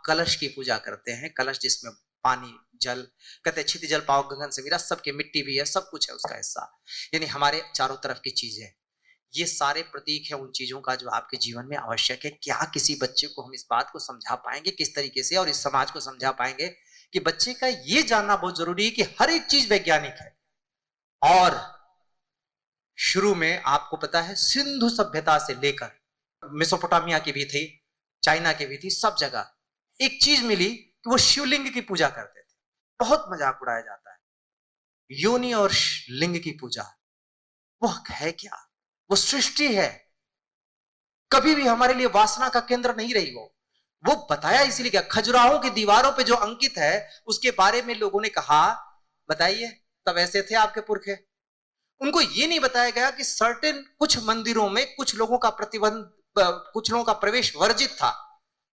कलश की पूजा करते हैं, कलश जिसमें पानी जल, कहते हैं क्षिति जल पाओ गगन से मेरा, सबके मिट्टी भी है, सब कुछ है उसका हिस्सा, यानी हमारे चारों तरफ की चीजें, ये सारे प्रतीक है उन चीजों का जो आपके जीवन में आवश्यक है। क्या किसी बच्चे को हम इस बात को समझा पाएंगे किस तरीके से, और इस समाज को समझा पाएंगे कि बच्चे का ये जानना बहुत जरूरी है कि हर एक चीज वैज्ञानिक है। और शुरू में आपको पता है सिंधु सभ्यता से लेकर मेसोपोटामिया की भी थी, चाइना की भी थी, सब जगह एक चीज मिली कि वो शिवलिंग की पूजा करते थे। बहुत मजाक उड़ाया जाता है योनि और लिंग की पूजा, वो है क्या? वो सृष्टि है, कभी भी हमारे लिए वासना का केंद्र नहीं रही। वो बताया इसीलिए क्या, खजुराहों की दीवारों पे जो अंकित है उसके बारे में लोगों ने कहा बताइए तब ऐसे थे आपके पुरखे। उनको ये नहीं बताया गया कि सर्टेन कुछ मंदिरों में कुछ लोगों का प्रतिबंध, कुछ लोगों का प्रवेश वर्जित था।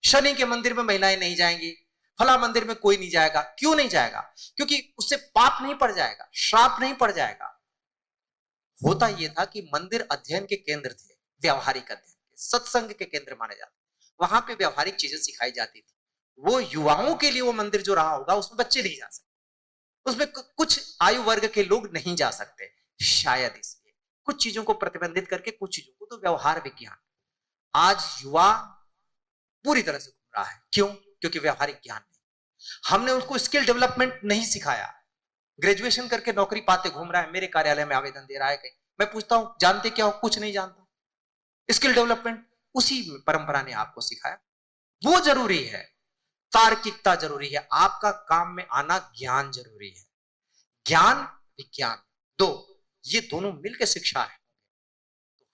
शनि के मंदिर में महिलाएं नहीं जाएंगी, फला मंदिर में कोई नहीं जाएगा। क्यों नहीं जाएगा? क्योंकि उससे पाप नहीं पड़ जाएगा, श्राप नहीं पड़ जाएगा। होता यह था कि मंदिर अध्ययन के केंद्र थे, व्यवहारिक अध्ययन के, सत्संग के केंद्र माने जाते, वहां पे व्यवहारिक चीजें सिखाई जाती थी। वो युवाओं के लिए वो मंदिर जो रहा होगा उसमें बच्चे नहीं जा सकते, उसमें कुछ आयु वर्ग के लोग नहीं जा सकते, शायद इसलिए कुछ चीजों को प्रतिबंधित करके कुछ चीजों को। तो व्यवहार विज्ञान आज युवा पूरी तरह से घूम रहा है। क्यों? क्योंकि व्यवहारिक ज्ञान नहीं, हमने उसको स्किल डेवलपमेंट नहीं सिखाया। ग्रेजुएशन करके नौकरी पाते घूम रहा है, मेरे कार्यालय में आवेदन दे रहा है कहीं, मैं पूछता हूं जानते क्या हो? कुछ नहीं जानता। स्किल डेवलपमेंट उसी परंपरा ने आपको सिखाया, वो जरूरी है। तार्किकता जरूरी है, आपका काम में आना ज्ञान जरूरी है। ज्ञान विज्ञान दो, ये दोनों मिलकर शिक्षा है।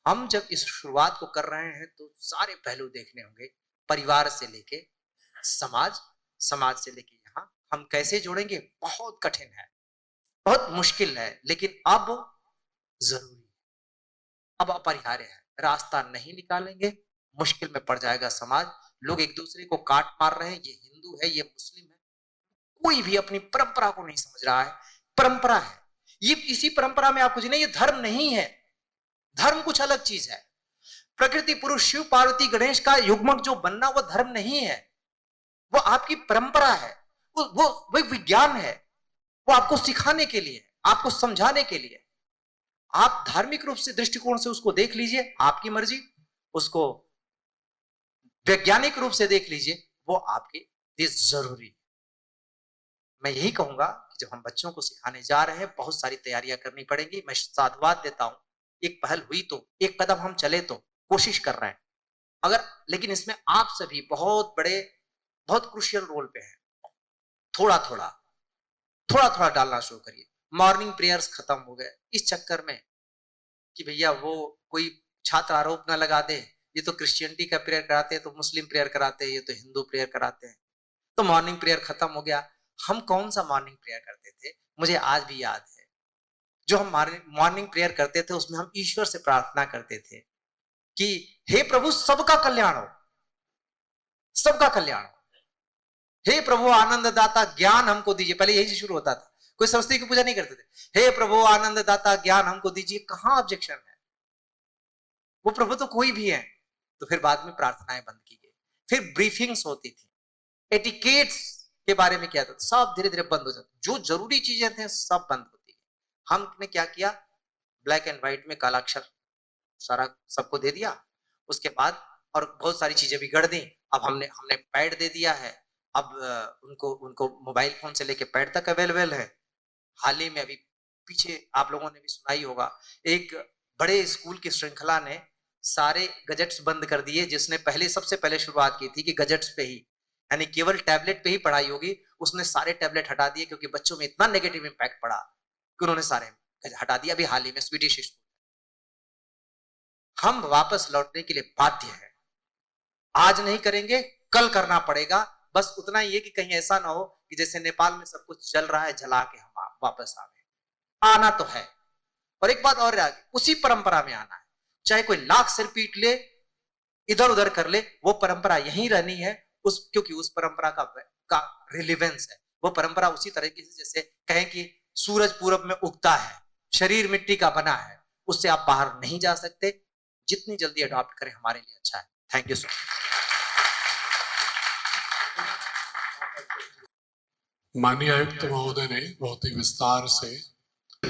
हम जब इस शुरुआत को कर रहे हैं तो सारे पहलू देखने होंगे, परिवार से लेके समाज, समाज से लेके यहां हम कैसे जोड़ेंगे, बहुत कठिन है, बहुत मुश्किल है, लेकिन अब जरूरी है, अब अपरिहार्य है। रास्ता नहीं निकालेंगे मुश्किल में पड़ जाएगा समाज। लोग एक दूसरे को काट मार रहे हैं, ये हिंदू है ये मुस्लिम है, कोई भी अपनी परंपरा को नहीं समझ रहा है। परंपरा है ये, इसी परंपरा में आपको जीना, ये धर्म नहीं है। धर्म कुछ अलग चीज है। प्रकृति पुरुष शिव पार्वती गणेश का युग्मक जो बनना वो धर्म नहीं है, वो आपकी परंपरा है, वो विज्ञान है, वो आपको सिखाने के लिए, आपको समझाने के लिए। आप धार्मिक रूप से दृष्टिकोण से उसको देख लीजिए, आपकी मर्जी, उसको वैज्ञानिक रूप से देख लीजिए, वो आपके लिए जरूरी है। मैं यही कहूंगा कि जब हम बच्चों को सिखाने जा रहे हैं बहुत सारी तैयारियां करनी पड़ेंगी। मैं साधुवाद देता हूं, एक पहल हुई तो, एक कदम हम चले तो, कोशिश कर रहे हैं अगर, लेकिन इसमें आप सभी बहुत बड़े, बहुत क्रूशियल रोल पे हैं। थोड़ा थोड़ा थोड़ा थोड़ा डालना शुरू करिए। मॉर्निंग प्रेयर्स खत्म हो गए इस चक्कर में कि भैया वो कोई छात्र आरोप ना लगा दे, ये तो क्रिश्चियनिटी का प्रेयर कराते हैं, तो मुस्लिम प्रेयर कराते हैं, ये तो हिंदू प्रेयर कराते हैं। तो मॉर्निंग प्रेयर खत्म हो गया। हम कौन सा मॉर्निंग प्रेयर करते थे? मुझे आज भी याद है, जो हम मॉर्निंग प्रेयर करते थे उसमें हम ईश्वर से प्रार्थना करते थे कि हे प्रभु सबका कल्याण हो, सबका कल्याण हो, हे प्रभु आनंद दाता ज्ञान हमको दीजिए। पहले यही से शुरू होता था, कोई सरस्वती की पूजा नहीं करते थे, हे प्रभु आनंद दाता ज्ञान हमको दीजिए। कहां ऑब्जेक्शन है? वो प्रभु तो कोई भी है। तो फिर बाद में प्रार्थनाएं बंद की गई, फिर ब्रीफिंग्स होती थी, एटिकेट्स के बारे में क्या था, सब धीरे धीरे बंद हो जाता, जो जरूरी चीजें थे सब बंद होती है। हमने क्या किया, ब्लैक एंड व्हाइट में काला अक्षर सारा सबको दे दिया, उसके बाद और बहुत सारी चीजें बिगड़ दी। अब हमने हमने पैड दे दिया है, अब उनको उनको मोबाइल फोन से लेके पैड तक अवेलेबल है। हाल ही में अभी पीछे आप लोगों ने भी सुना ही होगा, एक बड़े स्कूल की श्रृंखला ने सारे गजेट्स बंद कर दिए, जिसने पहले सबसे पहले शुरुआत की थी कि गजेट्स पे ही, यानी केवल टैबलेट पे ही पढ़ाई होगी, उसने सारे टैबलेट हटा दिए क्योंकि बच्चों में इतना नेगेटिव इंपैक्ट पड़ा कि उन्होंने सारे हटा दिया। अभी हाल ही में स्वीडिश स्कूल, हम वापस लौटने के लिए बाध्य हैं। आज नहीं करेंगे कल करना पड़ेगा। बस उतना ही है कि कहीं ऐसा ना हो कि जैसे नेपाल में सब कुछ जल रहा है, जला के हम वापस आ गए। आना तो है, और एक बात और याद, उसी परंपरा में आना है। चाहे कोई लाख सिर पीट ले, इधर उधर कर ले, वो परंपरा यहीं रहनी है। क्योंकि उस परंपरा का रिलेवेंस है। वो परंपरा उसी तरीके से जैसे कहें कि सूरज पूरब में उगता है, शरीर मिट्टी का बना है, उससे आप बाहर नहीं जा सकते। जितनी जल्दी अडॉप्ट करें हमारे लिए अच्छा है। Thank you so much. माननीय आयुक्त महोदय ने बहुत ही विस्तार से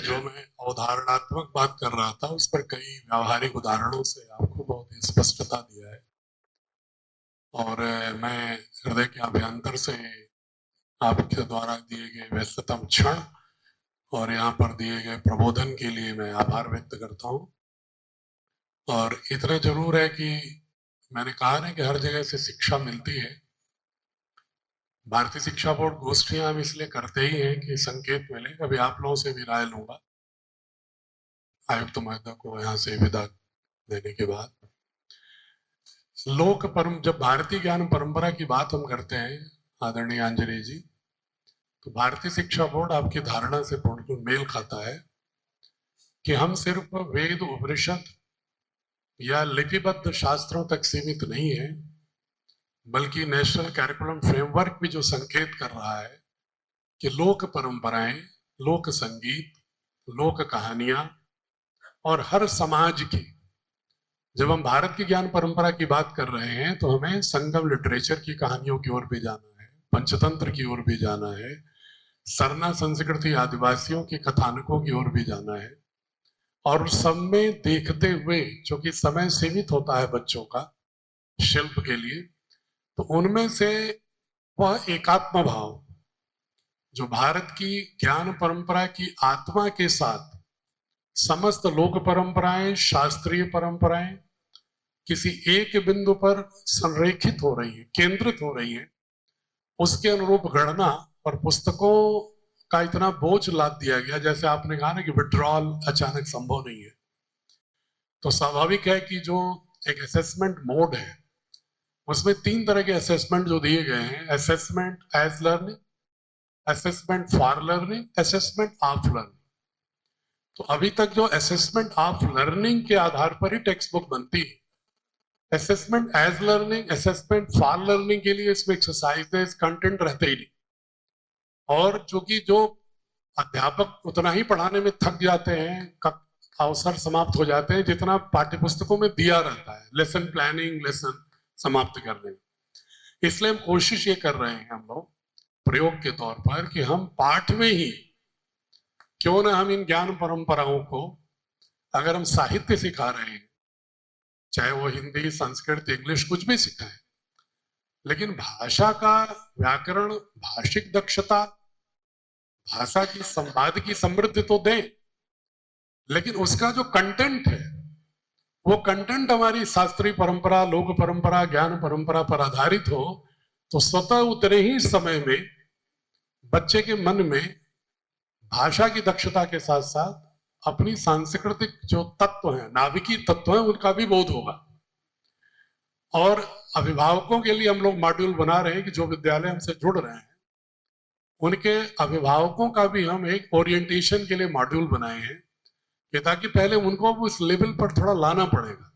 जो मैं अवधारणात्मक बात कर रहा था उस पर कई व्यावहारिक उदाहरणों से आपको बहुत ही स्पष्टता दिया है और मैं हृदय के अभ्यंतर से आपके द्वारा दिए गए व्यस्ततम क्षण और यहाँ पर दिए गए प्रबोधन के लिए मैं आभार व्यक्त करता हूँ। और इतना जरूर है कि मैंने कहा ना कि हर जगह से शिक्षा मिलती है। भारतीय शिक्षा बोर्ड गोष्ठियां हम इसलिए करते ही हैं कि संकेत मिले। अभी आप लोगों से भी राय लूंगा आयुक्त महोदय को यहाँ से विदा देने के बाद। जब भारतीय ज्ञान परंपरा की बात हम करते हैं आदरणीय अंजलि जी, तो भारतीय शिक्षा बोर्ड आपकी धारणा से पूर्ण मेल खाता है कि हम सिर्फ वेद उपनिषद या लिपिबद्ध शास्त्रों तक सीमित नहीं है, बल्कि नेशनल कैरिकुलम फ्रेमवर्क भी जो संकेत कर रहा है कि लोक परंपराएं, लोक संगीत, लोक कहानियां और हर समाज की, जब हम भारत की ज्ञान परंपरा की बात कर रहे हैं तो हमें संगम लिटरेचर की कहानियों की ओर भी जाना है, पंचतंत्र की ओर भी जाना है, सरना संस्कृति आदिवासियों की कथानकों की ओर भी जाना है। और सब में देखते हुए, क्योंकि समय सीमित होता है बच्चों का शिल्प के लिए, तो उनमें से वह एकात्म भाव जो भारत की ज्ञान परंपरा की आत्मा के साथ समस्त लोक परंपराएं, शास्त्रीय परंपराएं किसी एक बिंदु पर संरेखित हो रही है, केंद्रित हो रही है, उसके अनुरूप गणना और पुस्तकों का इतना बोझ लाद दिया गया। जैसे आपने कहा ना कि विड्रॉल अचानक संभव नहीं है, तो स्वाभाविक है कि जो एक असेसमेंट मोड है उसमें 3 तरह के असेसमेंट जो दिए गए हैं, assessment as learning, assessment for learning, assessment of learning. तो अभी तक जो असेसमेंट ऑफ लर्निंग के आधार पर ही टेक्स्ट बुक बनती है, assessment as learning, assessment for learning के लिए इसमें एक्सरसाइजेस, कंटेंट रहते ही नहीं। और चूंकि जो अध्यापक उतना ही पढ़ाने में थक जाते हैं, अवसर समाप्त हो जाते हैं जितना पाठ्यपुस्तकों में दिया रहता है लेसन प्लानिंग, लेसन समाप्त करने। इसलिए हम कोशिश ये कर रहे हैं हम लोग प्रयोग के तौर पर कि हम पाठ में ही क्यों ना हम इन ज्ञान परंपराओं को, अगर हम साहित्य सिखा रहे हैं, चाहे वो हिंदी, संस्कृत, इंग्लिश, कुछ भी सिखाएं, लेकिन भाषा का व्याकरण, भाषिक दक्षता, भाषा की संवाद की समृद्धि तो दें, लेकिन उसका जो कंटेंट है वो कंटेंट हमारी शास्त्रीय परंपरा, लोक परंपरा, ज्ञान परंपरा पर आधारित हो, तो स्वतः उतने ही समय में बच्चे के मन में भाषा की दक्षता के साथ साथ अपनी सांस्कृतिक जो तत्व हैं, नाभिकीय तत्व हैं, उनका भी बोध होगा। और अभिभावकों के लिए हम लोग मॉड्यूल बना रहे हैं कि जो विद्यालय हमसे जुड़ रहे हैं उनके अभिभावकों का भी हम एक ओरिएंटेशन के लिए मॉड्यूल बनाए हैं कि ताकि पहले उनको उस लेवल पर थोड़ा लाना पड़ेगा।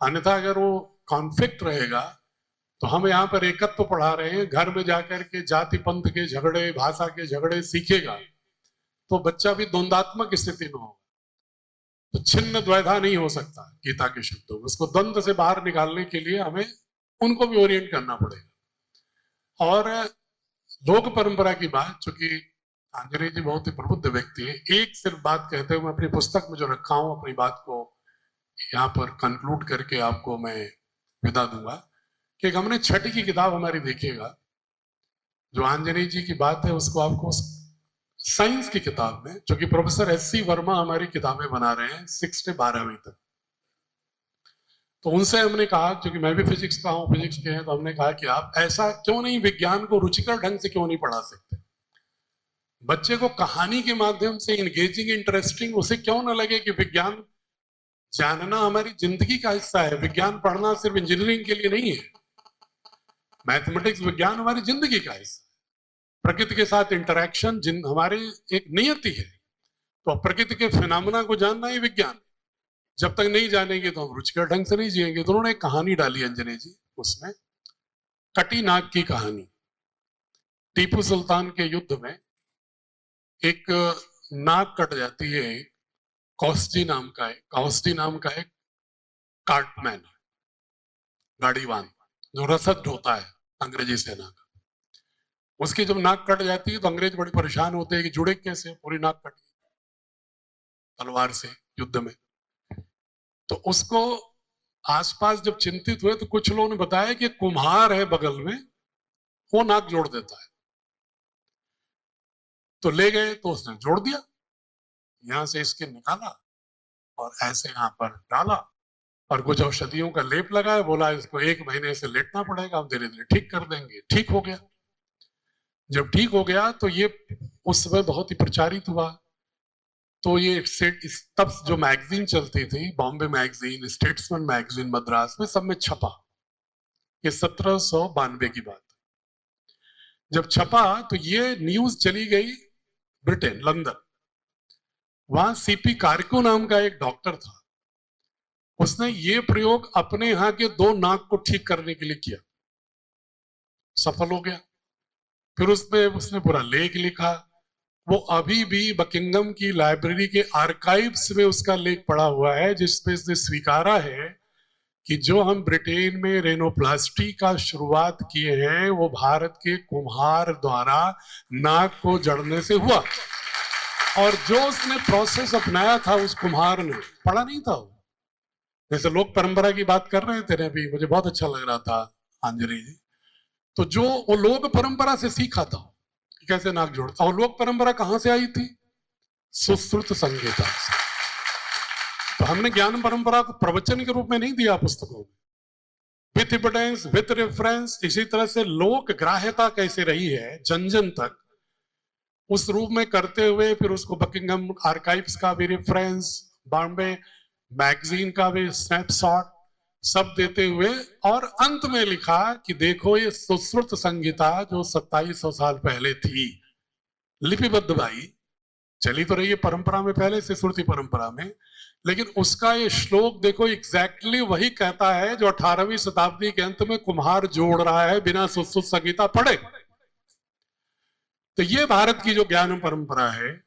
अन्यथा अगर वो कॉन्फ्लिक्ट रहेगा तो हम यहाँ पर एकत्व पढ़ा रहे हैं, घर में जाकर के जाति पंथ के झगड़े, भाषा के झगड़े सीखेगा तो बच्चा भी द्वंद्वात्मक स्थिति में होगा। तो छिन्न द्वैधा नहीं हो सकता गीता के शब्दों में, उसको द्वंद्व से बाहर निकालने के लिए हमें उनको भी ओरिएंट करना पड़ेगा। और लोक परंपरा की बात, चूंकि अंजलि जी बहुत ही प्रबुद्ध व्यक्ति है, एक सिर्फ बात कहते हुए मैं अपनी पुस्तक में जो रखा हूं अपनी बात को यहाँ पर कंक्लूड करके आपको मैं विदा दूंगा कि हमने छठी की किताब हमारी देखिएगा, जो आंजनी जी की बात है उसको आपको साइंस की किताब में, जो कि प्रोफेसर एस.सी. वर्मा हमारी किताबें बना रहे हैं 6 से 12वीं तक, तो उनसे हमने कहा, क्योंकि मैं भी फिजिक्स का हूँ, फिजिक्स के हैं, तो हमने कहा कि आप ऐसा क्यों नहीं विज्ञान को रुचिकर ढंग से क्यों नहीं पढ़ा सकते, बच्चे को कहानी के माध्यम से इंगेजिंग, इंटरेस्टिंग, उसे क्यों ना लगे कि विज्ञान जानना हमारी जिंदगी का हिस्सा है। विज्ञान पढ़ना सिर्फ इंजीनियरिंग के लिए नहीं है, मैथमेटिक्स, विज्ञान हमारी जिंदगी का हिस्सा है। प्रकृति के साथ इंटरेक्शन हमारी एक नियति है, तो प्रकृति के फिनोमेना को जानना ही विज्ञान। जब तक नहीं जानेंगे तो हम रुचिकर ढंग से नहीं जिएंगे। तो उन्होंने एक कहानी डाली अंजनी जी, उसमें कटी नाग की कहानी। टीपू सुल्तान के युद्ध में एक नाग कट जाती है, कौस्टी नाम का एक कार्टमैन, गाड़ीवान, जो रसद ढोता है अंग्रेजी सेना का। उसकी जब नाक कट जाती है तो अंग्रेज बड़े परेशान होते हैं कि जुड़े कैसे, पूरी नाक कट गई तलवार से युद्ध में। तो उसको आसपास जब चिंतित हुए तो कुछ लोगों ने बताया कि कुम्हार है बगल में, वो नाक जोड़ देता है। तो ले गए तो उसने जोड़ दिया, यहां से इसके निकाला और ऐसे यहां पर डाला और कुछ औषधियों का लेप लगाया, बोला इसको 1 महीने से लेटना पड़ेगा, हम धीरे धीरे ठीक कर देंगे। ठीक हो गया। जब ठीक हो गया तो ये उस समय बहुत ही प्रचारित हुआ। तो ये तब जो मैगजीन चलती थी, Bombay magazine, statesman magazine Madras में, सब में छपा। ये 1792 की बात। जब छपा तो ये न्यूज चली गई ब्रिटेन, लंदन। वहां सीपी कारको नाम का एक डॉक्टर था, उसने ये प्रयोग अपने यहां के 2 नाक को ठीक करने के लिए किया, सफल हो गया। फिर उसने पूरा लेख लिखा। वो अभी भी बकिंगम की लाइब्रेरी के आर्काइव्स में उसका लेख पड़ा हुआ है, जिसमें उसने स्वीकारा है कि जो हम ब्रिटेन में रेनोप्लास्टी का शुरुआत किए हैं वो भारत के कुम्हार द्वारा नाक को जड़ने से हुआ। और जो उसने प्रोसेस अपनाया था उस कुम्हार ने, पढ़ा नहीं था वो। जैसे लोक परंपरा की बात कर रहे थे अभी, मुझे बहुत अच्छा लग रहा था आंजनेय जी। तो जो वो लोक परंपरा से सीखा था कैसे नाक जोड़ता। और लोक परंपरा कहां से आई थी? सुश्रुत संहिता से। तो हमने ज्ञान परंपरा को प्रवचन के रूप में नहीं दिया पुस्तकों में, विथ एविडेंस, विथ रेफरेंस। इसी तरह से लोक ग्राह्यता कैसे रही है जन जन तक, उस रूप में करते हुए फिर उसको बकिंगम आर्काइव्स का भी रेफरेंस, बॉम्बे मैगजीन का भी स्नैपशॉट, सब देते हुए, और अंत में लिखा कि देखो ये सुश्रुत संहिता जो 2700 साल पहले थी, लिपिबद्ध भाई चली तो रही है परंपरा में पहले से, श्रुति परंपरा में, लेकिन उसका ये श्लोक देखो एग्जैक्टली वही कहता है जो 18वीं शताब्दी के अंत में कुम्हार जोड़ रहा है बिना सुश्रुत संहिता पढ़े। तो ये भारत की जो ज्ञान परंपरा है,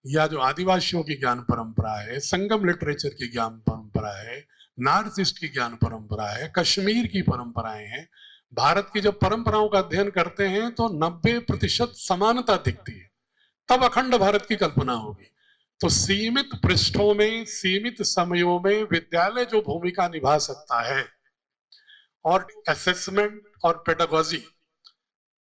या जो आदिवासियों की ज्ञान परंपरा है, संगम लिटरेचर की ज्ञान परंपरा है, नॉर्थ ईस्ट की ज्ञान परंपरा है, कश्मीर की परंपराएं हैं। भारत की जब परंपराओं का अध्ययन करते हैं तो 90% समानता दिखती है, तब अखंड भारत की कल्पना होगी। तो सीमित पृष्ठों में, सीमित समयों में विद्यालय जो भूमिका निभा सकता है, और असेसमेंट और पेडागोजी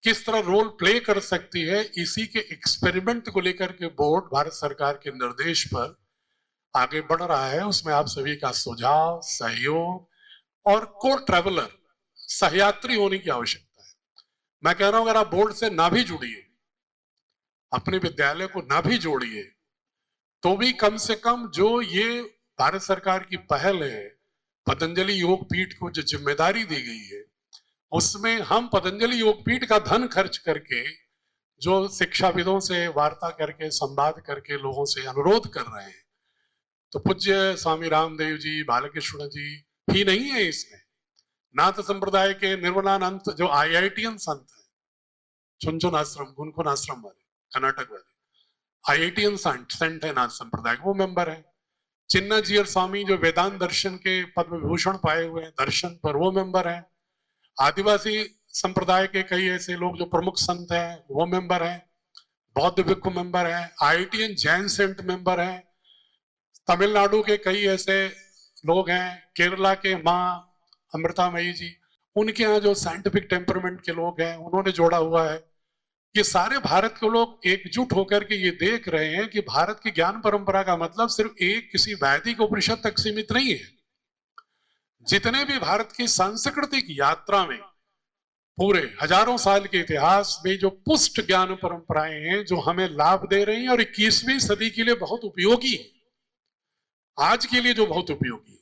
किस तरह रोल प्ले कर सकती है, इसी के एक्सपेरिमेंट को लेकर के बोर्ड भारत सरकार के निर्देश पर आगे बढ़ रहा है। उसमें आप सभी का सुझाव, सहयोग और को ट्रैवलर, सहयात्री होने की आवश्यकता है। मैं कह रहा हूं अगर आप बोर्ड से ना भी जुड़िए, अपने विद्यालय को ना भी जोड़िए, तो भी कम से कम जो ये भारत सरकार की पहल है, पतंजलि योग पीठ को जो जिम्मेदारी दी गई है, उसमें हम पतंजलि योगपीठ का धन खर्च करके, जो शिक्षाविदों से वार्ता करके, संवाद करके लोगों से अनुरोध कर रहे हैं, तो पूज्य स्वामी रामदेव जी, बालकृष्ण जी ही नहीं है इसमें, नाथ संप्रदाय के निर्मलानंद जो IITian संत है, चुनचुन आश्रम, गुनकुन आश्रम वाले, कर्नाटक वाले IITian संत है नाथ संप्रदाय, वो मेंबर है। चिन्ना जीयर स्वामी जो वेदांत दर्शन के पद्म विभूषण पाए हुए हैं दर्शन पर, वो मेंबर है। आदिवासी संप्रदाय के कई ऐसे लोग जो प्रमुख संत हैं वो मेंबर हैं। बौद्ध भिक्खु मेंबर हैं। IITian जैन सेंट मेंबर हैं। तमिलनाडु के कई ऐसे लोग हैं, केरला के माँ अमृतामयी जी, उनके यहाँ जो साइंटिफिक टेम्परमेंट के लोग हैं उन्होंने जोड़ा हुआ है। ये सारे भारत के लोग एकजुट होकर के ये देख रहे हैं कि भारत की ज्ञान परंपरा का मतलब सिर्फ एक किसी वैदिक उपनिषद तक सीमित नहीं है। जितने भी भारत की सांस्कृतिक यात्रा में पूरे हजारों साल के इतिहास में जो पुष्ट ज्ञान परंपराएं हैं जो हमें लाभ दे रही हैं और 21वीं सदी के लिए बहुत उपयोगी है, आज के लिए जो बहुत उपयोगी है,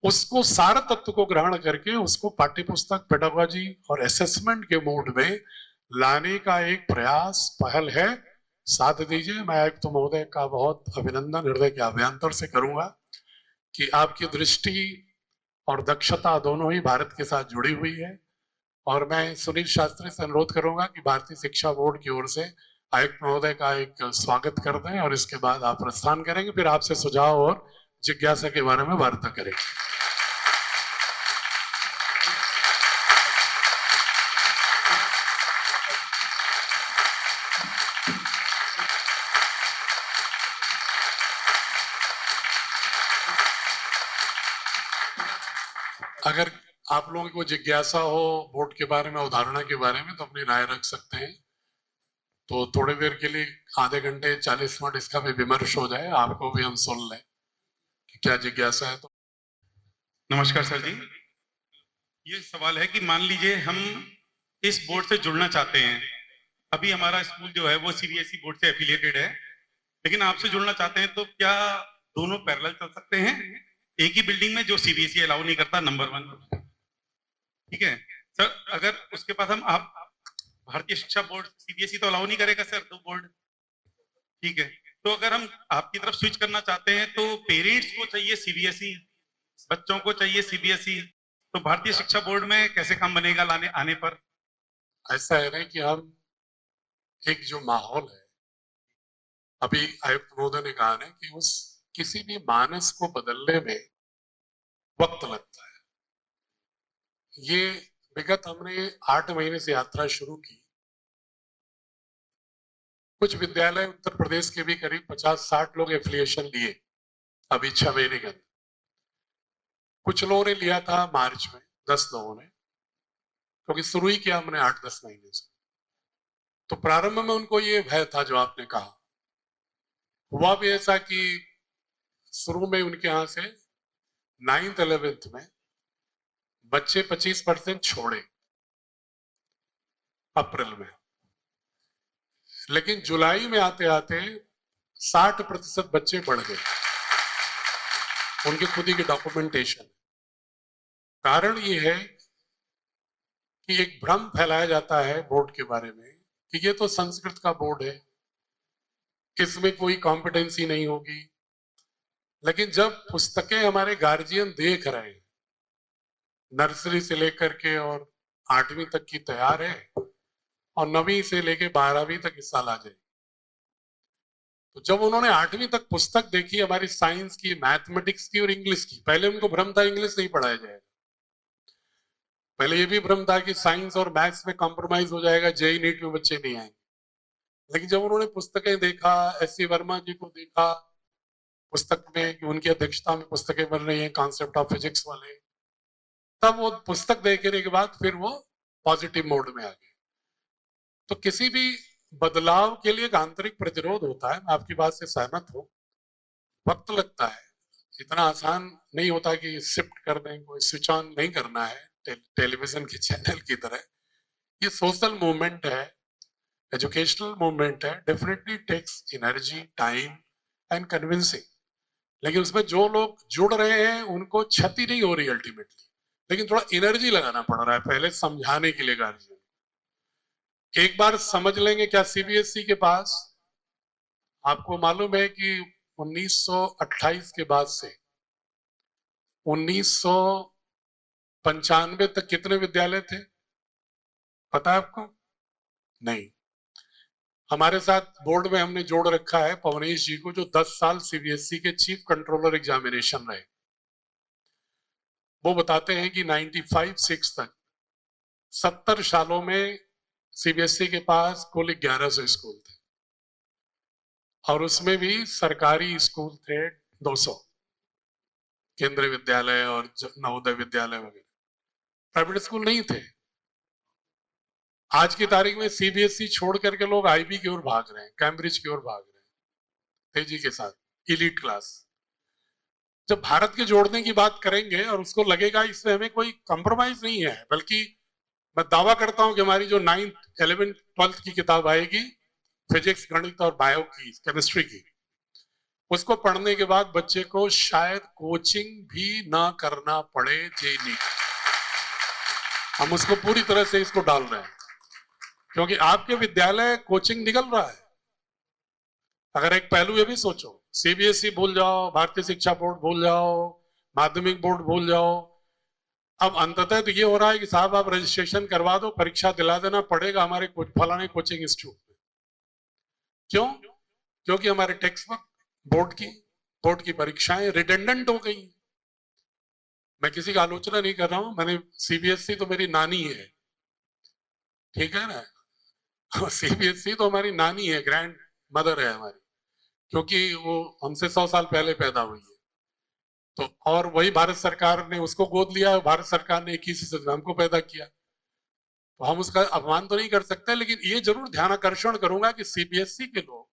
उसको सार तत्व को ग्रहण करके उसको पाठ्यपुस्तक, पेडागोजी और असेसमेंट के मोड में लाने का एक प्रयास, पहल है। साथ दीजिए, मैं आयुक्त महोदय का बहुत अभिनंदन हृदय के अभ्यंतर से करूंगा कि आपकी दृष्टि और दक्षता दोनों ही भारत के साथ जुड़ी हुई है। और मैं सुनील शास्त्री से अनुरोध करूंगा कि भारतीय शिक्षा बोर्ड की ओर से आयुक्त महोदय का एक स्वागत कर दें और इसके बाद आप प्रस्थान करेंगे, फिर आपसे सुझाव और जिज्ञासा के बारे में वार्ता करेंगे। अगर आप लोगों को जिज्ञासा हो बोर्ड के बारे में, अवधारणा के बारे में, तो अपनी राय रख सकते हैं। तो थोड़ी देर के लिए आधे घंटे 40 मिनट इसका भी विमर्श हो जाए, आपको भी हम सुन लें कि क्या जिज्ञासा है। तो नमस्कार सर जी, ये सवाल है कि मान लीजिए हम इस बोर्ड से जुड़ना चाहते हैं। अभी हमारा स्कूल जो है वो सीबीएसई बोर्ड से एफिलिएटेड है, लेकिन आपसे जुड़ना चाहते हैं, तो क्या दोनों पैरेलल चल सकते हैं एक ही बिल्डिंग में, जो सीबीएसई अलाउ नहीं करता? नंबर 1, ठीक है सर। अगर उसके पास हम आप भारतीय शिक्षा बोर्ड, सीबीएसई तो अलाउ नहीं करेगा सर, दो बोर्ड, ठीक है। तो अगर हम आपकी तरफ स्विच करना चाहते हैं तो पेरेंट्स को चाहिए सीबीएसई, बच्चों को चाहिए सीबीएसई, तो भारतीय शिक्षा बोर्ड में कैसे काम बनेगा लाने आने पर? ऐसा है ना कि हम एक जो माहौल है, अभी आयुक्त महोदय ने कहा ना कि उस किसी भी मानस को बदलने में वक्त लगता है। ये विगत हमने 8 महीने से यात्रा शुरू की। कुछ विद्यालय उत्तर प्रदेश के भी करीब 50-60 लोग एफिलिएशन लिए अभी 6 महीने के अंदर। कुछ लोगों ने लिया था मार्च में, 10 लोगों ने, क्योंकि शुरू ही किया हमने 8-10 महीने से। तो प्रारंभ में उनको ये भय था जो आपने कहा। हुआ भी ऐसा कि शुरू में उनके यहां से 9th 11th में बच्चे 25% छोड़े अप्रैल में, लेकिन जुलाई में आते आते 60% बच्चे बढ़ गए। उनके खुद ही के डॉक्यूमेंटेशन। कारण ये है कि एक भ्रम फैलाया जाता है बोर्ड के बारे में कि ये तो संस्कृत का बोर्ड है, इसमें कोई कॉम्पिटेंसी नहीं होगी। लेकिन जब पुस्तकें हमारे गार्जियन देख रहे हैं, नर्सरी से लेकर के और 8वीं तक की तैयार है, और 9वीं से लेकर 12वीं तक इस साल आ जाए। तो जब उन्होंने 8वीं तक पुस्तक देखी हमारी साइंस की, मैथमेटिक्स की और इंग्लिश की, पहले उनको भ्रम था इंग्लिश नहीं पढ़ाया जाएगा। पहले ये भी भ्रम था कि साइंस और मैथ्स में कॉम्प्रोमाइज हो जाएगा, जेई नीट में बच्चे नहीं आएंगे। लेकिन जब उन्होंने पुस्तकें देखा, एस.सी. वर्मा जी को देखा पुस्तक में कि उनकी अध्यक्षता में पुस्तकें बन रही हैं कॉन्सेप्ट ऑफ फिजिक्स वाले, तब वो पुस्तक देखने के बाद फिर वो पॉजिटिव मोड में आ गए। तो किसी भी बदलाव के लिए एक आंतरिक प्रतिरोध होता है। मैं आपकी बात से सहमत हूं, वक्त लगता है, इतना आसान नहीं होता कि शिफ्ट कर दें, कोई स्विच ऑन नहीं करना है टेलीविजन के चैनल की तरह। ये सोशल मूवमेंट है, एजुकेशनल मूवमेंट है, definitely takes energy, time and convincing. लेकिन उसमें जो लोग जुड़ रहे हैं उनको क्षति नहीं हो रही अल्टीमेटली, लेकिन थोड़ा एनर्जी लगाना पड़ रहा है पहले समझाने के लिए गार्जियन। एक बार समझ लेंगे क्या सीबीएसई के पास, आपको मालूम है कि 1928 के बाद से 1995 तक कितने विद्यालय थे पता है आपको? नहीं। हमारे साथ बोर्ड में हमने जोड़ रखा है पवनेश जी को, जो 10 साल सीबीएसई के चीफ कंट्रोलर एग्जामिनेशन रहे। वो बताते हैं कि 95-6 तक 70 सालों में सीबीएसई के पास कुल 1100 स्कूल थे, और उसमें भी सरकारी स्कूल थे 200, केंद्रीय विद्यालय और नवोदय विद्यालय वगैरह, प्राइवेट स्कूल नहीं थे। आज की तारीख में सीबीएसई छोड़ करके लोग आईबी की ओर भाग रहे हैं, कैम्ब्रिज की ओर भाग रहे हैं तेजी के साथ, इलीट क्लास। जब भारत के जोड़ने की बात करेंगे और उसको लगेगा इसमें हमें कोई कॉम्प्रोमाइज नहीं है, बल्कि मैं दावा करता हूं कि हमारी जो 9th 11th 12th की किताब आएगी फिजिक्स, गणित और बायो की, केमिस्ट्री की, उसको पढ़ने के बाद बच्चे को शायद कोचिंग भी ना करना पड़े जेई नीट। हम उसको पूरी तरह से इसको डाल रहे हैं, क्योंकि आपके विद्यालय कोचिंग निकल रहा है। अगर एक पहलू ये भी सोचो, सीबीएसई भूल जाओ, भारतीय शिक्षा बोर्ड भूल जाओ, माध्यमिक बोर्ड भूल जाओ, अब अंततः तो ये हो रहा है कि साहब आप रजिस्ट्रेशन करवा दो, परीक्षा दिला देना पड़ेगा हमारे फलाने कोचिंग इंस्टीट्यूट में। क्यों? क्योंकि हमारे टेक्स्ट बुक बोर्ड की परीक्षाएं रिडेंडेंट हो गई। मैं किसी का आलोचना नहीं कर रहा हूं, मैंने सीबीएसई तो मेरी नानी है, ठीक है ना। सीबीएसई तो हमारी नानी है, ग्रैंड मदर है हमारी, क्योंकि वो हमसे 100 साल पहले पैदा हुई है। तो और वही भारत सरकार ने उसको गोद लिया, भारत सरकार ने 21 सदी में हमको पैदा किया, तो हम उसका अपमान तो नहीं कर सकते, लेकिन ये जरूर ध्यान आकर्षण करूंगा कि सीबीएसई के लोग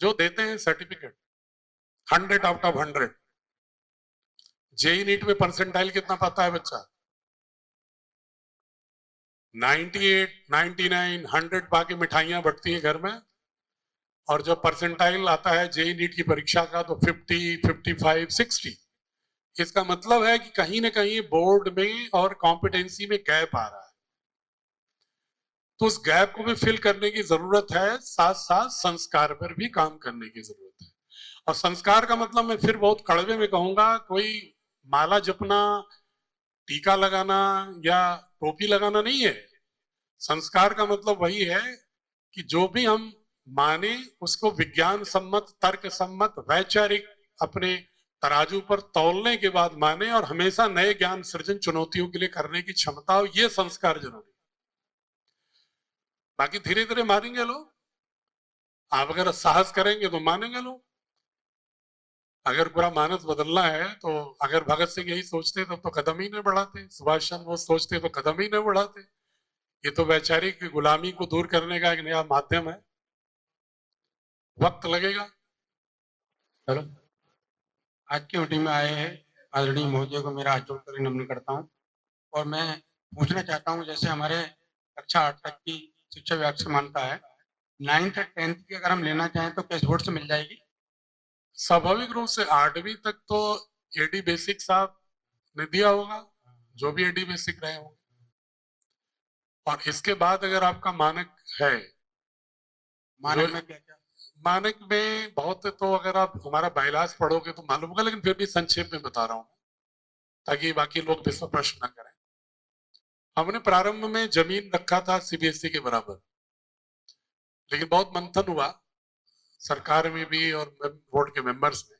जो देते हैं certificate 100 out of 100, JEE NEET में परसेंटाइल कितना पाता है बच्चा? 98, 99, 100 पाके मिठाइयां बंटती हैं घर में, और जब परसेंटाइल आता है जेई नीट की परीक्षा का तो 50, 55, 60। इसका मतलब है कि कहीं ना कहीं बोर्ड में और कॉम्पिटेंसी में गैप आ रहा है, तो उस गैप को भी फिल करने की जरूरत है, साथ साथ संस्कार पर भी काम करने की जरूरत है। और संस्कार का मतलब मैं फिर बहुत कड़वे में कहूंगा, कोई माला जपना, टीका लगाना या टोपी लगाना नहीं है। संस्कार का मतलब वही है कि जो भी हम माने उसको विज्ञान सम्मत, तर्क सम्मत, वैचारिक अपने तराजू पर तौलने के बाद माने, और हमेशा नए ज्ञान सृजन चुनौतियों के लिए करने की क्षमता हो, ये संस्कार जरूरी। बाकी धीरे धीरे मानेंगे लोग, आप अगर साहस करेंगे तो मानेंगे लोग। अगर पूरा मानस बदलना है तो अगर भगत सिंह यही सोचते तब तो कदम ही नहीं बढ़ाते, सुभाष चंद्र बोस सोचते तो कदम ही नहीं बढ़ाते। ये तो वैचारिक गुलामी को दूर करने का एक नया माध्यम है, वक्त लगेगा। चलो, आज की मीटिंग में आए हैं आदरणीय महोदय को मेरा हाथ जोड़कर नमन करता हूं, और मैं पूछना चाहता हूं, जैसे हमारे कक्षा 8 तक की शिक्षा विभाग से मान्यता है, 9th और 10th की अगर हम लेना चाहें तो किस बोर्ड से मिल जाएगी? स्वाभाविक रूप से 8वीं तक तो एडी बेसिक साहब ने दिया होगा, जो भी एडी बेसिक रहे होंगे, और इसके बाद अगर आपका मानक है, मानक में क्या क्या? मानक में बहुत तो अगर आप हमारा बायलाज पढ़ोगे तो मालूम होगा, लेकिन फिर भी संक्षेप में बता रहा हूं ताकि बाकी लोग विश्व प्रश्न न करें। हमने प्रारंभ में जमीन रखा था सीबीएसई के बराबर, लेकिन बहुत मंथन हुआ सरकार में भी और बोर्ड के मेंबर्स में,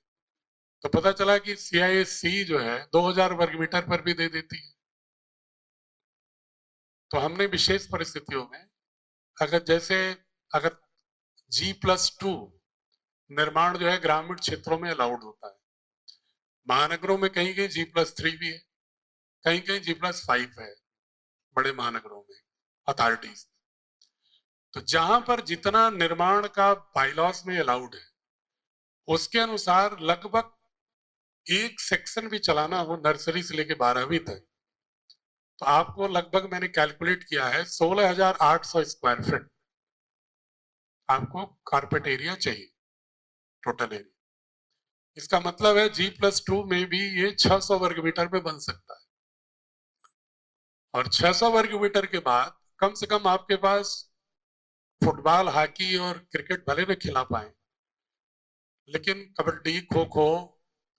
तो पता चला कि सीआईएससी जो है 2000 वर्ग मीटर पर भी दे देती है। तो हमने विशेष परिस्थितियों में अगर G+2 निर्माण जो है ग्रामीण क्षेत्रों में अलाउड होता है, महानगरों में कहीं कहीं G+3 भी है, कहीं कहीं G+5 है, बड़े महानगरों में अथॉरिटीज। तो जहां पर जितना निर्माण का बाइलॉज में अलाउड है उसके अनुसार लगभग एक सेक्शन भी चलाना हो नर्सरी से लेके 12वीं तक, तो आपको लगभग मैंने कैलकुलेट किया है 16,800 स्क्वायर फीट आपको कारपेट एरिया चाहिए, टोटल एरिया। इसका मतलब है G+2 में भी ये 600 वर्ग मीटर में बन सकता है, और 600 वर्ग मीटर के बाद कम से कम आपके पास फुटबॉल, हॉकी और क्रिकेट भले न खिला पाए, लेकिन kabaddi, kho kho,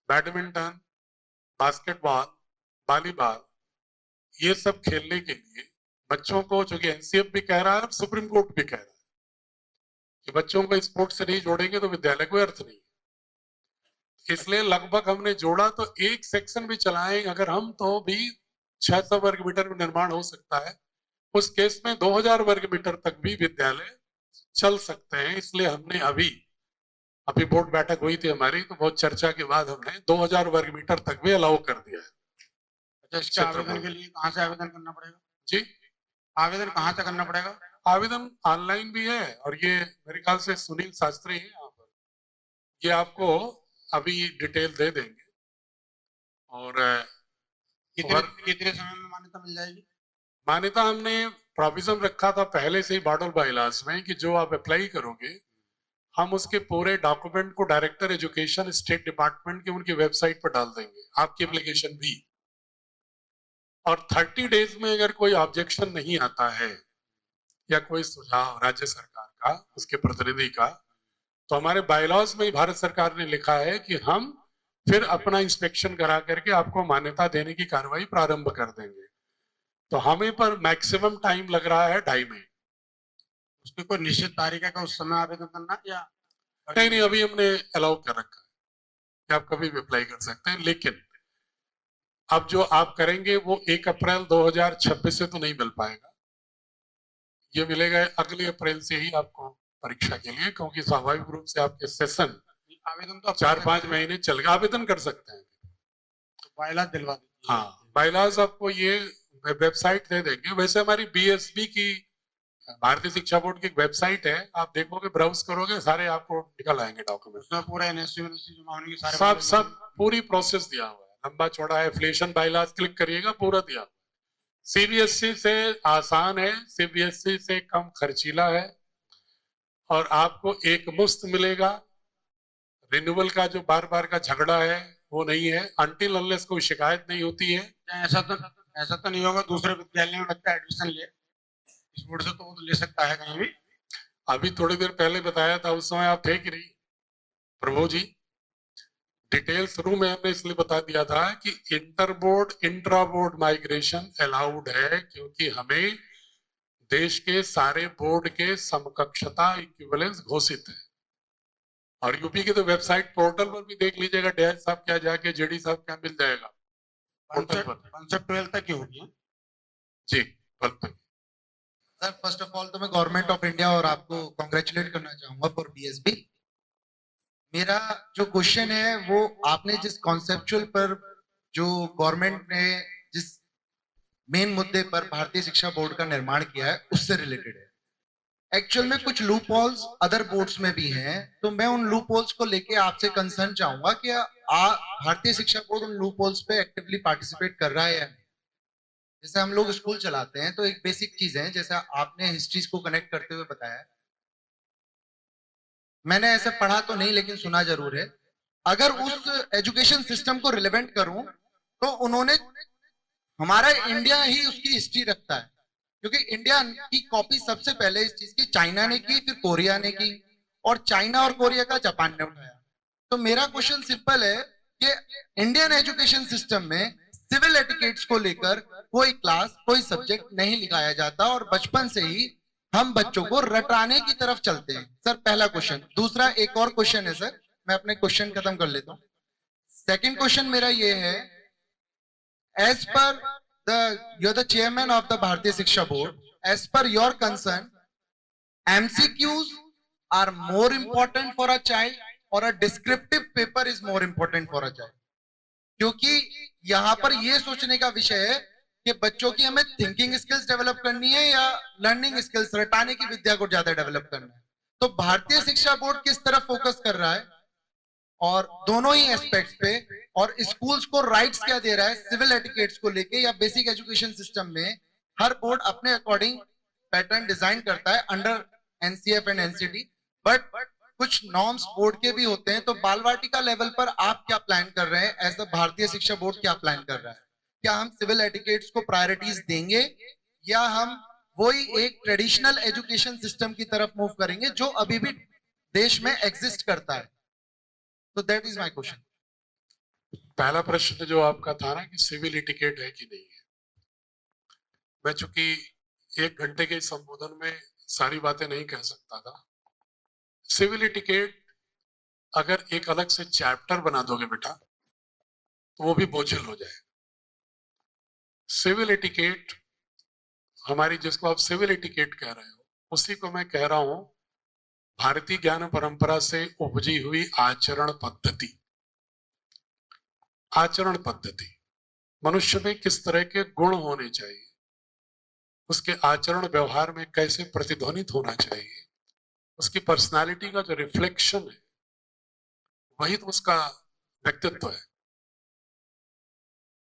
badminton, basketball, volleyball, ये सब खेलने के लिए बच्चों को, जो कि एनसीएफ भी कह रहा है और सुप्रीम कोर्ट भी कह रहा है कि बच्चों को स्पोर्ट्स से नहीं जोड़ेंगे तो विद्यालय कोई अर्थ नहीं। इसलिए लगभग हमने जोड़ा तो एक सेक्शन भी चलाएं अगर हम तो भी 600 वर्ग मीटर में निर्माण हो सकता है, उस केस में 2000 वर्ग मीटर तक भी विद्यालय चल सकते हैं। इसलिए हमने अभी बोर्ड बैठक हुई थी हमारी, तो बहुत चर्चा के बाद हमने 2000 वर्ग मीटर तक भी अलाउ कर दिया है। अच्छा, इसके आवेदन के लिए कहाँ से आवेदन करना पड़ेगा जी? आवेदन कहाँ से करना पड़ेगा? आवेदन ऑनलाइन भी है, और ये मेरे ख्याल से सुनील शास्त्री है यहाँ पर, ये आपको अभी डिटेल दे देंगे। और कितने समय में मान्यता मिल जाएगी? मान्यता हमने प्रोविजन रखा था पहले से ही मॉडल बाइलॉज में कि जो आप अप्लाई करोगे हम उसके पूरे डॉक्यूमेंट को डायरेक्टर एजुकेशन स्टेट डिपार्टमेंट के उनकी वेबसाइट पर डाल देंगे, आपकी एप्लीकेशन भी। और 30 डेज में अगर कोई ऑब्जेक्शन नहीं आता है या कोई सुझाव राज्य सरकार का, उसके प्रतिनिधि का, तो हमारे बायलॉज में भारत सरकार ने लिखा है कि हम फिर अपना इंस्पेक्शन करा करके आपको मान्यता देने की कार्रवाई प्रारंभ कर देंगे। तो हमें पर मैक्सिमम टाइम लग रहा है 2.5 महीने। उसकी कोई निश्चित तारीख है का उस समय आवेदन करना, या नहीं, अभी हमने अलाउ कर रखा है कि आप कभी भी अप्लाई कर सकते हैं, लेकिन अब जो आप करेंगे वो 1 अप्रैल 2026 से तो नहीं मिल पाएगा, ये मिलेगा अगले अप्रैल से ही आपको परीक्षा के लिए, क्योंकि स्वाभाविक रूप से आपके सेशन आवेदन तो 4-5 महीने चल गए, आवेदन कर सकते हैं। बायलाज दिलवा दीजिए। हाँ, बाइलाज आपको ये वेबसाइट दे देंगे। वैसे हमारी बीएसबी की, भारतीय शिक्षा बोर्ड की एक वेबसाइट है, आप देखोगे, ब्राउज करोगे, सारे आपको निकल आएंगे डॉक्यूमेंट। उसमें पूरा एनएससी जमा होने की सारे सब सब पूरी प्रोसेस दिया हुआ है, लंबा चौड़ा है। एफिलिएशन बाइलाज क्लिक करिएगा, पूरा दिया। सीबीएसई से आसान है, सीबीएसई से कम खर्चीला है, और आपको एक मुफ्त मिलेगा। रिन्यूअल का जो बार बार का झगड़ा है वो नहीं है, अनटिल अनलेस कोई शिकायत नहीं होती है। ऐसा तो नहीं होगा दूसरे विद्यालय में बच्चा एडमिशन ले, इस बोर्ड से तो वो तो ले सकता है कहीं भी। अभी थोड़ी देर पहले बताया था, उस समय आप थे कि नहीं प्रभु जी? डिटेल शुरू में हमने इसलिए बता दिया था कि inter board intra board migration allowed है, क्योंकि हमें देश के सारे बोर्ड के समकक्षता इक्विवेलेंस घोषित है। और यूपी के तो वेबसाइट पोर्टल पर भी देख लीजिएगा, डैश साहब क्या जाके जेडी साहब क्या मिल जाएगा पोर्टल पर। कॉन्सेप्ट 12 तक की होगी जी, बिल्कुल। सर फर्स्ट ऑफ ऑल तो मैं गवर्नमेंट ऑफ इंडिया और आपको कॉन्ग्रेचुलेट करना चाहूंगा फॉर बीएसबी। मेरा जो क्वेश्चन है वो आपने जिस कॉन्सेप्चुअल पर, जो गवर्नमेंट ने जिस मेन मुद्दे पर भारतीय शिक्षा बोर्ड का निर्माण किया है उससे रिलेटेड है। एक्चुअल में कुछ लूप होल्स अदर बोर्ड्स में भी हैं, तो मैं उन लूप होल्स को लेके आपसे कंसर्न चाहूंगा कि भारतीय शिक्षा बोर्ड उन लूप होल्स पे एक्टिवली पार्टिसिपेट कर रहा है या नहीं। जैसे हम लोग स्कूल चलाते हैं तो एक बेसिक चीज है, जैसे आपने हिस्ट्रीज को कनेक्ट करते हुए बताया, मैंने ऐसे पढ़ा तो नहीं लेकिन सुना जरूर है। अगर उस एजुकेशन सिस्टम को रिलेवेंट करूं तो उन्होंने, हमारा इंडिया ही उसकी हिस्ट्री रखता है, क्योंकि इंडिया की कॉपी सबसे पहले इस चीज की चाइना ने की, फिर कोरिया ने की, और चाइना और कोरिया का जापान ने उठाया। तो मेरा क्वेश्चन सिंपल है कि इंडियन एजुकेशन सिस्टम में सिविल एटिकेट्स को लेकर कोई क्लास, कोई सब्जेक्ट नहीं लिखाया जाता, और बचपन से ही हम बच्चों को रटाने की तरफ चलते हैं। सर पहला क्वेश्चन। दूसरा एक और क्वेश्चन है सर, मैं अपने क्वेश्चन खत्म कर लेता हूं। सेकंड क्वेश्चन मेरा ये है, as per you're the chairman of the Bharatiya Shiksha Board, as per your concern, MCQs are more important for a child or a descriptive paper is more important for a child? क्योंकि यहाँ पर ये सोचने का विषय है कि बच्चों की हमें थिंकिंग स्किल्स डेवलप करनी है या लर्निंग स्किल्स, रटाने की विद्या को ज्यादा डेवलप करना है। तो भारतीय शिक्षा बोर्ड किस तरफ फोकस कर रहा है, और दोनों ही एस्पेक्ट्स पे, और स्कूल्स को राइट्स क्या दे रहा है सिविल एटिकेट्स को लेके, या बेसिक एजुकेशन सिस्टम में हर बोर्ड अपने अकॉर्डिंग पैटर्न डिजाइन करता है under NCF and NCT, but कुछ नॉर्म्स बोर्ड के भी होते हैं। तो बालवाटिका लेवल पर आप क्या प्लान कर रहे हैं, एज अ भारतीय शिक्षा बोर्ड क्या प्लान कर रहा है? क्या हम सिविल एटिकेट्स को प्रायोरिटीज देंगे, या हम वही एक ट्रेडिशनल एजुकेशन सिस्टम की तरफ मूव करेंगे जो अभी भी देश में एग्जिस्ट करता है? तो दैट इज माय क्वेश्चन। पहला प्रश्न जो आपका था ना कि सिविल एटिकेट है कि नहीं है, मैं चूंकि 1 घंटे के संबोधन में सारी बातें नहीं कह सकता था। सिविल एटिकेट अगर एक अलग से चैप्टर बना दोगे बेटा तो वो भी बोझिल हो जाए। सिविल एटिकेट हमारी, जिसको आप सिविल एटिकेट कह रहे हो, उसी को मैं कह रहा हूं भारतीय ज्ञान परंपरा से उपजी हुई आचरण पद्धति। आचरण पद्धति, मनुष्य में किस तरह के गुण होने चाहिए, उसके आचरण व्यवहार में कैसे प्रतिध्वनित होना चाहिए, उसकी पर्सनालिटी का जो रिफ्लेक्शन है वही तो उसका व्यक्तित्व है।